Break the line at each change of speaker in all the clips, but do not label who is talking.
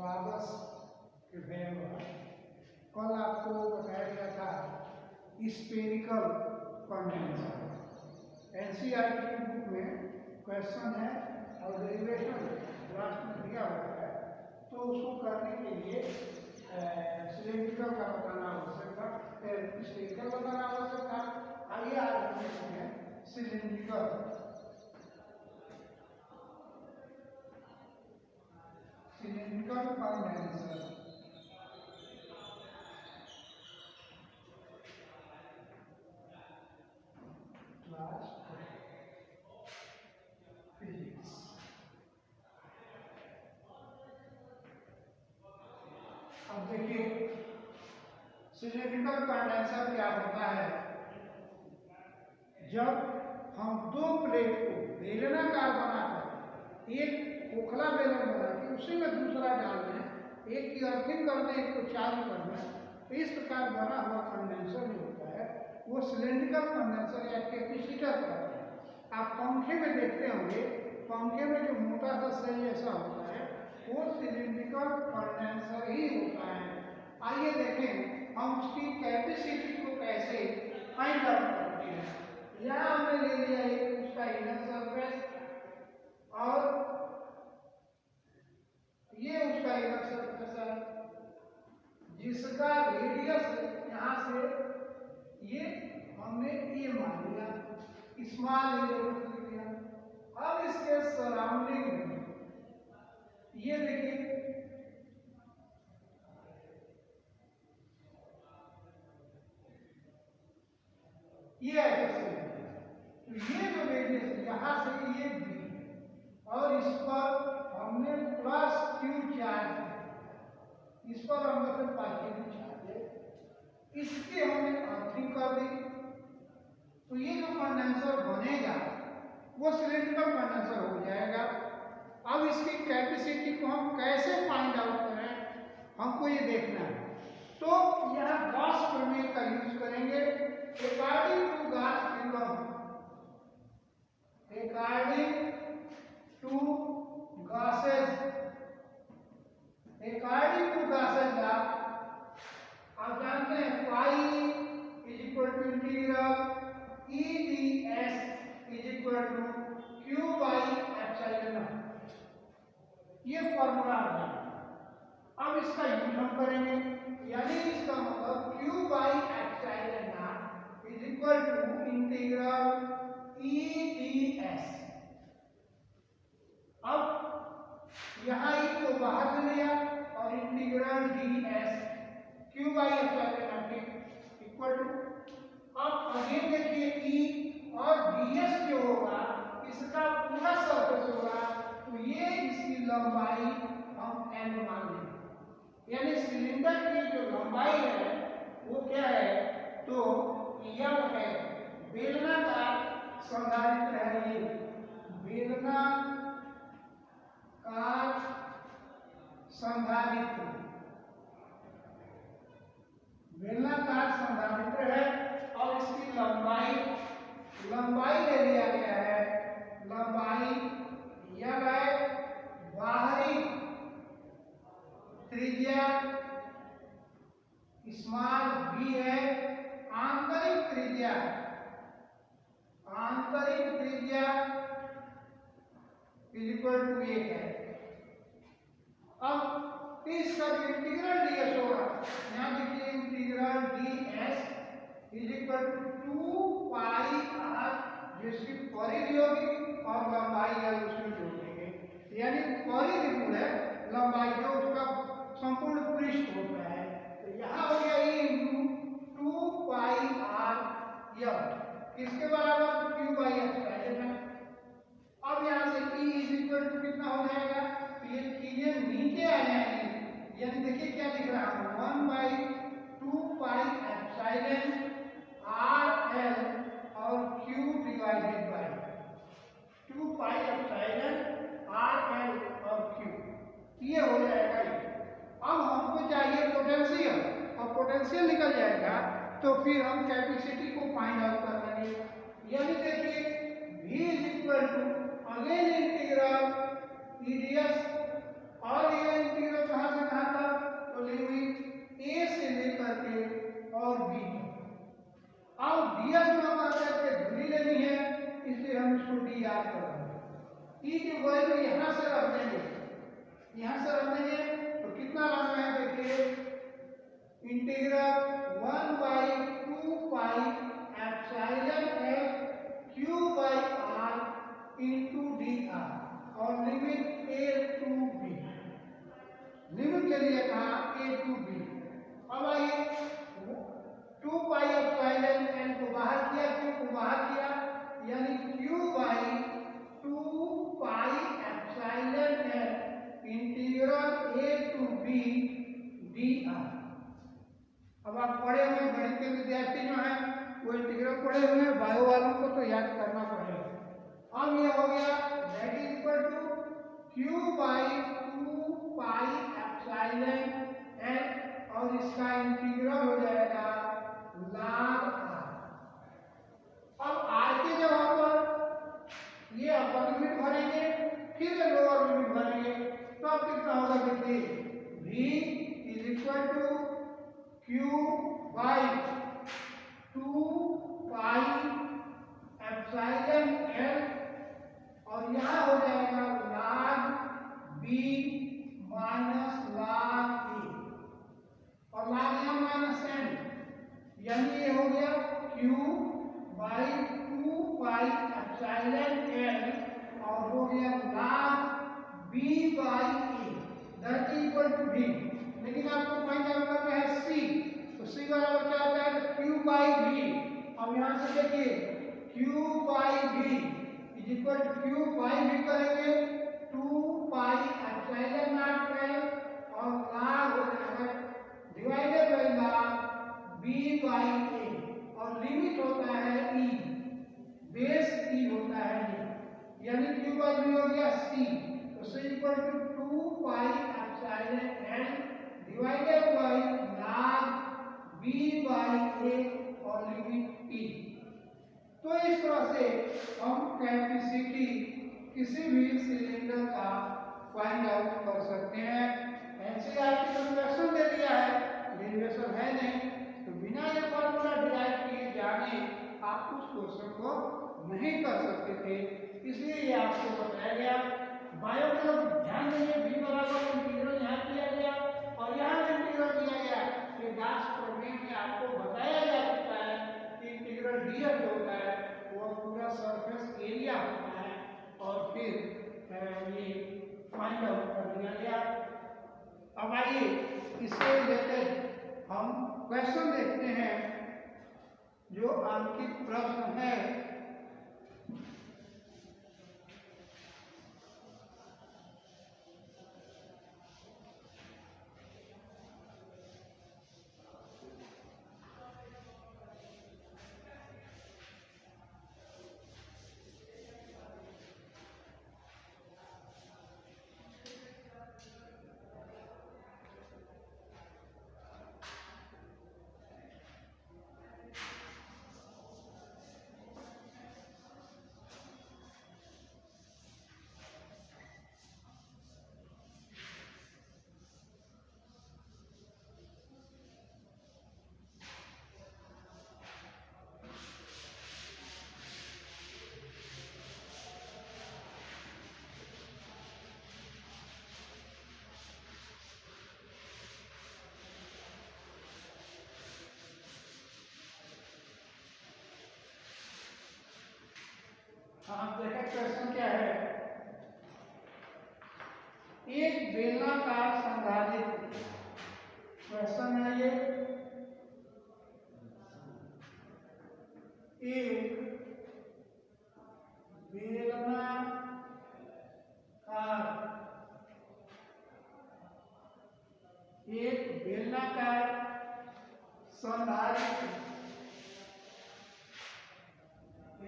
स्वागत के व्यवहार। कल आपको बताया गया था स्फेरिकल कंडेंसर। एनसीईआरटी की बुक में क्वेश्चन है और डेरिवेशन लास्ट में दिया हुआ है, तो उसको करने के लिए सिलेंड्रिकल का बताना आवश्यक था, स्फेरिकल बताना आवश्यक था। आइए आज हम देखते हैं सिलेंड्रिकल कंडेंसर। Class physics. अब देखिए सिलेंड्रिकल कंडेंसर क्या होता है। जब हम दो प्लेट को बेलनाकार बनाकर एक खोखला बेलन बना के उसी में दूसरा डाल दें, एक की अर्थिंग कर दें, एक को चालू कर दें, तो इस प्रकार बना हुआ कंडेंसर जो होता है वो सिलेंड्रिकल कंडेंसर या कैपेसिटर कहते हैं। आप पंखे में देखते होंगे, पंखे में जो मोटा सा सेल जैसा होता है वो सिलेंड्रिकल कंडेंसर ही होता है। आइए देखें हम उसकी कैपेसिटी को कैसे फाइंड आउट करते हैं। यहाँ हमने ले लिया एक उसका इनर सरफेस और ये उसका इनर सरफेस है जिसका रेडियस यहाँ से ये हमने ए मान लिया, स्मॉल ए लिख दिया। अब इसके सराउंडिंग में ये देखिए ये ऐसे, तो ये जो रेडियस यहाँ से ये दी और इस पर हमने प्लस क्यू चार्ज है, इस पर हम मतलब पॉजिटिव चार्ज है, इसके हमने अर्थिंग कर दी, तो ये जो कंडेंसर बनेगा वो सिलेंड्रिकल कंडेंसर हो जाएगा। अब इसकी कैपेसिटी को हम कैसे फाइंड आउट करें, हमको ये देखना है। तो यहाँ गॉस प्रमेय का यूज करेंगे। According to Gauss theorem, according to Gauss's law, आप जानते हैं phi is equal to integral E ds is equal to q by epsilon naught, ये फॉर्मूला है। अब इसका यूज हम करेंगे, यानी इसका मतलब q by epsilon naught is equal to integral E ds। अब यहाँ ई को बाहर ले लिया और integral ds q by epsilon naught equal to, अब अगेन देखिए ई और ds जो होगा इसका पूरा सरफेस होगा, तो ये इसकी लंबाई हम n मान लेंगे, यानी सिलेंडर की जो लंबाई है वो क्या है, तो यह है बेलनाकार संधारित्र है। ये बेलनाकार संधारित्र, बेलनाकार संधारित्र है और इसकी लंबाई ले लिया गया है, लंबाई यह है, बाहरी त्रिज्या स्मॉल b है, आंतरिक त्रिज्या इक्वल टू 1 है। अब इसका इंटीग्रल ds होगा, यहाँ देखिए integral ds is equal to 2 pi r, जिसकी परिधि होगी और लंबाई है उसमें जोड़ देंगे, यानी परिधि गुण है लंबाई जो उसका संपूर्ण पृष्ठ होता है, तो यहाँ हो गया ये इंटू 2 पाई r यह किसके बराबर, q बाई एप्सिलॉन है। अब यहाँ से E इज इक्वल टू कितना हो जाएगा, तो ये चीजें नीचे आ जाएंगी, यानी देखिए क्या लिख रहा हूँ 1 by 2 pi epsilon r l और q divided by 2 pi epsilon r l और q, ये हो जाएगा ये। अब हमको चाहिए पोटेंशियल, और पोटेंशियल निकल जाएगा तो फिर हम कैपेसिटी को फाइंड आउट कर लेंगे, यानी देखिए v is equal to again integral ds, और ये इंटीग्रल कहाँ से ए से लेकर के और बी तक। अब डीएस में करके दूरी लेनी है, इसलिए हम इसको डी याद कर रहे हैं। ई की वैल्यू यहां से रख देंगे, यहां से रख देंगे तो कितना लाना है देखिए, integral 1 by 2 pi epsilon L Q by R into D R और limit A to B. Limit के लिए कहा ए टू बी। अब आइए 2 पाई एप्सिलॉन एल को बाहर किया, क्यू को बाहर किया, यानी Q by 2 pi epsilon L integral A to B D R. अब आप पढ़े हुए गणित के विद्यार्थी जो हैं वो इंटीग्रल पढ़े हुए हैं, बायो वालों को तो याद करना पड़ेगा। अब ये हो गया that is equal to Q by 2 pi epsilon L और इसका इंटीग्रल हो जाएगा log r। अब r के जगह पर ये अपर लिमिट भरेंगे, फिर लोअर लिमिट भरेंगे, तो अब कितना होगा देखिए, v is equal to Q by 2 pi epsilon L और यहाँ हो जाएगा log b minus log e और log m माइनस n, यानी ये हो गया q by 2 pi epsilon L और हो गया log b by e that is equal to v। लेकिन आपको फाइंड आउट करना है c, तो c बराबर क्या होता है, q बाई v। अब यहाँ से देखिए q by v is equal to q by v करेंगे 2 पाई एप्सिलॉन नॉट एल और log हो जाएगा divided by log b by a और लिमिट होता है e, बेस e होता है ये, यानी q बाई v हो गया c, तो c equal to 2 pi epsilon L divided by log b by a और लिमिट e। तो इस तरह से हम कैपेसिटी किसी भी सिलेंडर का फाइंड आउट कर सकते हैं। एनसीईआरटी का क्वेश्चन दे दिया है, डेरिवेशन है नहीं, तो बिना ये फार्मूला डिराइव किए जाने आप उस क्वेश्चन को नहीं कर सकते थे, इसलिए ये आपको बताया गया। बायो का ध्यान देंगे, v बराबर इंटीग्रल यहाँ किया गया और यहाँ इंटीग्रल दिया गया। ये दास प्रमेय में आपको बताया जा चुका है कि इंटीग्रल df जो होता है वो पूरा सरफेस एरिया होता है और फिर ये फाइंड आउट कर दिया गया। अब आइए इससे रिलेटेड हम क्वेश्चन देखते हैं जो अंकित प्रश्न है। आप देखें क्वेश्चन क्या है, एक बेलनाकार संधारित्र, क्वेश्चन है ये, एक बेलनाकार संधारित्र,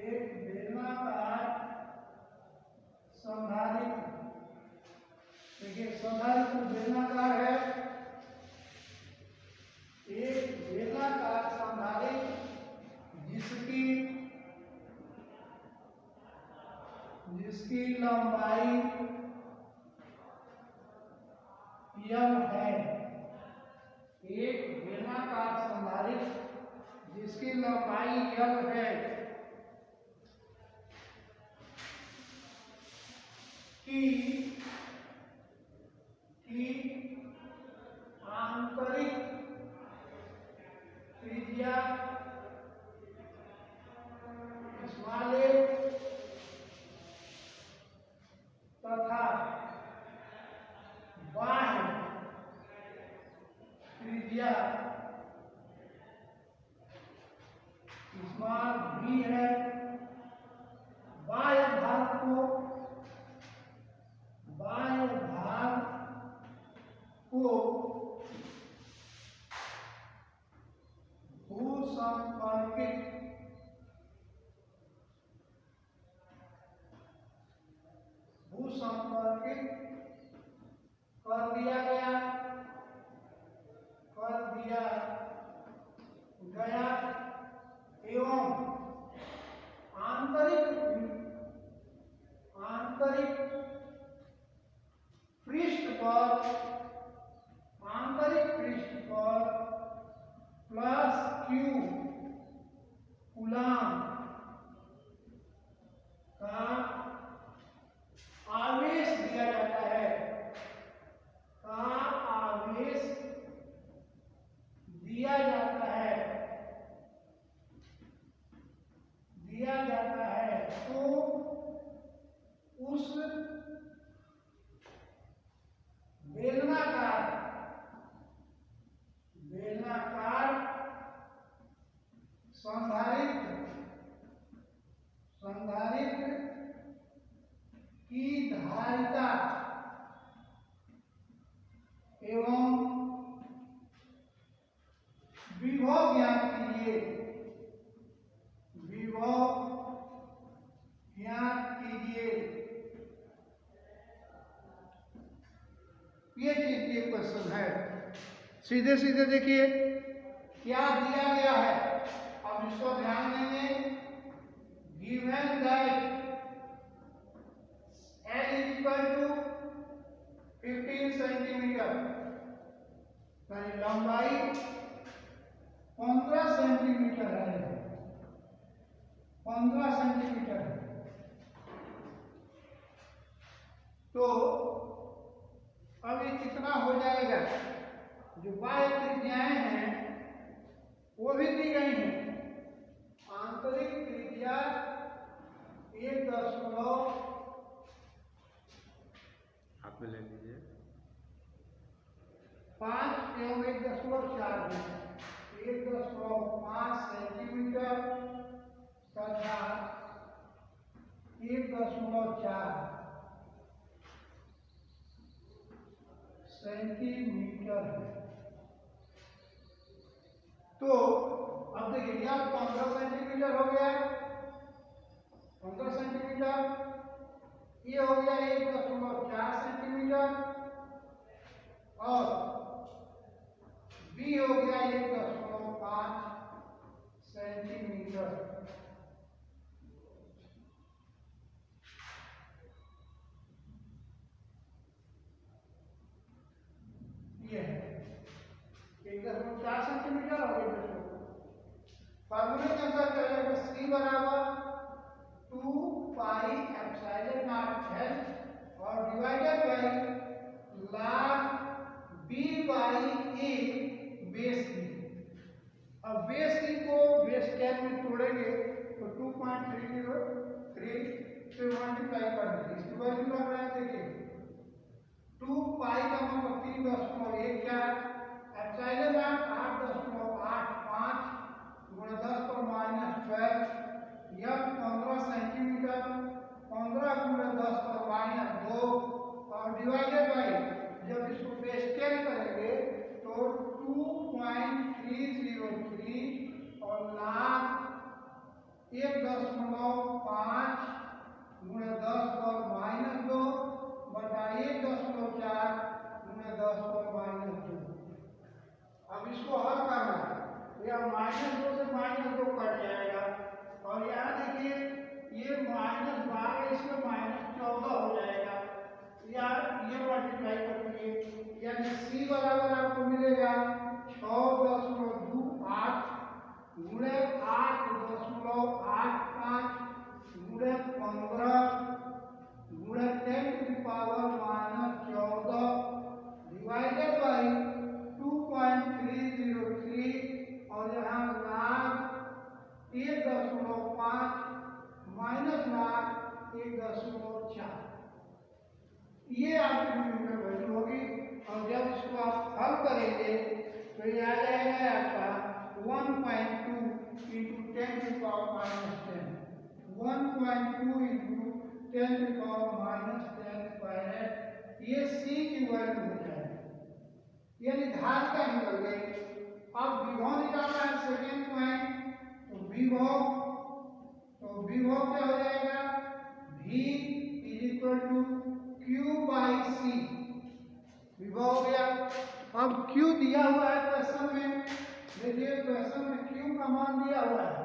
एक बेलनाकार संधारित्र, देखिए संधारित्र बेलनाकार है, एक बेलनाकार संधारित्र जिसकी लंबाई m है, एक IL है कि आंतरिक त्रिज्या स्मॉल a तथा बाह्य त्रिज्या स्मॉल b है। बाह्य भाग को भूसंपर्कित कर दिया गया एवं आंतरिक पृष्ठ पर प्लस क्यू कूलाम का आवेश दिया जाता है तो उस बेलनाकार संधारित्र की धारिता एवं विभव ज्ञात कीजिए। ये चीज के क्वेश्चन है। सीधे सीधे देखिए क्या दिया गया है, अब इसको ध्यान देंगे। Given that L is equal to 15 centimetre, यानी लंबाई 15 सेंटीमीटर है, 15 सेंटीमीटर है। तो अब ये कितना हो जाएगा, जो बाह्य त्रिज्याएं हैं वो भी दी गई हैं। आंतरिक त्रिज्या 1.5
हाथ में ले लीजिए
5 एवं 1.4 है, 1.5 सेंटीमीटर तथा 1.4 सेंटीमीटर है। तो अब देखिए यह 15 सेंटीमीटर हो गया, 15 सेंटीमीटर, ये हो गया 1.4 सेंटीमीटर और बी हो गया 1.5 सेंटीमीटर। ये है 1.4 सेंटीमीटर और 1.5। फार्मूले के अनुसार क्या जाएगा, C बराबर 2 पाई एप्सिलॉन नॉट L और divided by log b by a base की। अब बेस की को बेस 10 में तोड़ेंगे तो 2.303 से मल्टीप्लाई कर देंगे। इसकी वैल्यू लग रहा है, देखिए 2 पाई का मतलब 3.1 क्या है, एप्सिलॉन नॉट 8.85 गुणा 10 पर -12, यह 15 सेंटीमीटर, 15 गुणा 10 पर -2 और डिवाइडेड बाई, जब इसको बेस 10 करेंगे तो 2.303 और log 1.5 गुणा 10 पर -2 बटा 1.4 गुणा 10 पर -2। अब इसको हल करना है, यह -2 से -2 कट जाएगा और यहाँ देखिए ये -12 इसमें -14 हो जाएगा, यार ये मल्टीप्लाई करेंगे, यानी C बराबर आपको मिलेगा 6.28 गुणे 8.2 पावर -14 डिवाइडेड बाई 2.303 और यहाँ लाग 1.5 माइनस लाग 1.4 ये आपकी न्यूमेरिकल वैल्यू होगी। और जब इसको आप हल करेंगे तो ये आ जाएगा आपका 1.2 into 10 to power -10 1.2 into 10 to power -10 farad. ये सी की वैल्यू हो जाएगी, यानी धारिता निकल गई। अब विभव निकालना है सेकेंड पॉइंट, तो विभव क्या हो जाएगा, V is equal to Q by C. विभव हो गया। अब Q दिया हुआ है क्वेश्चन में, देखिए क्वेश्चन में Q का मान दिया हुआ है,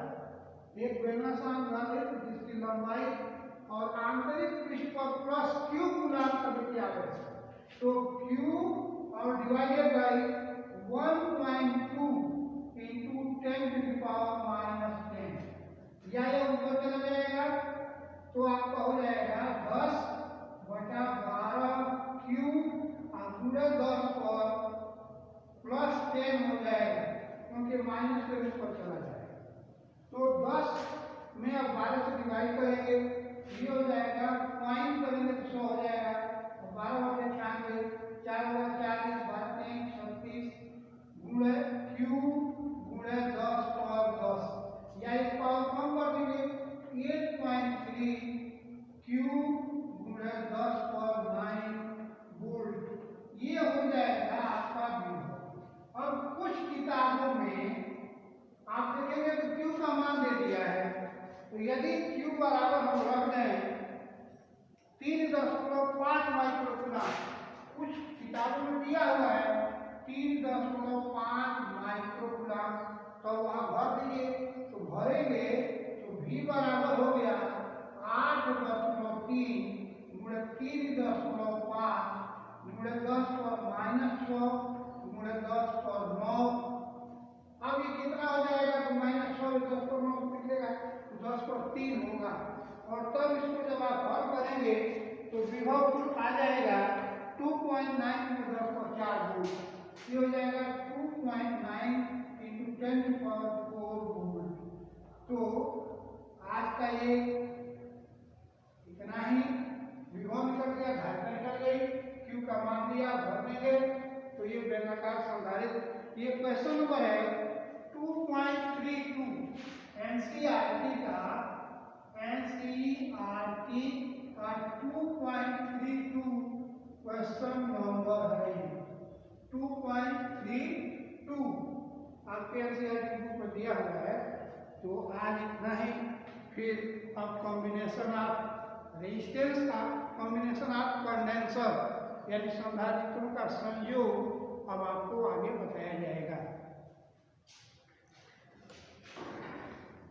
एक बेलनाकार घन है जिसकी लंबाई और आंतरिक पृष्ठ पर प्लस Q गुना कभी क्या है, तो Q और divided by 1.2 into 10 to the power -10, या ये ऊपर चला जाएगा तो आपका हो जाएगा 10/12 क्यूब और पूरे 10 पर प्लस 10 हो जाएगा, क्योंकि माइनस के ऊपर चला जाएगा। तो 10 में अब 12 से डिवाइड करेंगे, ये हो जाएगा, पॉइंट करेंगे तो 100 हो जाएगा, और 12 बटे 96 4 बटे 40 12 36 गुणे क्यूब गुणे 10 पर 10, या एक पावर कम कर देंगे 8.3 क्यूब गुणे 10 पर 9 वोल्ट। ये हो जाएगा आपका विभव। अब कुछ किताबों में आप देखेंगे तो क्यू का मान दे दिया है, तो यदि क्यू बराबर हम रख दें 3.5 माइक्रोकूलम, कुछ किताबों में दिया हुआ है 3.5 माइक्रोकूलम, तो वहां भर दीजिए, तो भरेंगे तो V बराबर हो गया 8.3 गुणे 3.5 गुणे 10 पर -6 गुणे 10 पर 9। अब ये कितना हो जाएगा, तो -6 10 पर 9 निकलेगा तो 10 पर 3 होगा। और तब इसको जब आप हल करेंगे तो विभव कुल आ जाएगा 2.9 × 10 पर 4 वोल्ट। ये हो जाएगा 2.9 इंटू 10 टू पावर 4 वोल्ट। तो आज का ये इतना ही, विभव निकल गया, धारिता निकल गई, क्यू का मान दिया, भर देंगे तो ये बेलनाकार संधारित्र। ये क्वेश्चन नंबर है 2.32 एनसीईआरटी का 2.32 क्वेश्चन नंबर है 2.32 आपके एनसीईआरटी बुक में दिया हुआ है। तो आज इतना ही, फिर अब कॉम्बिनेशन ऑफ रेजिस्टेंस का, कॉम्बिनेशन ऑफ कंडेंसर यानी संधारित्रों का संयोग अब आपको आगे बताया जाएगा।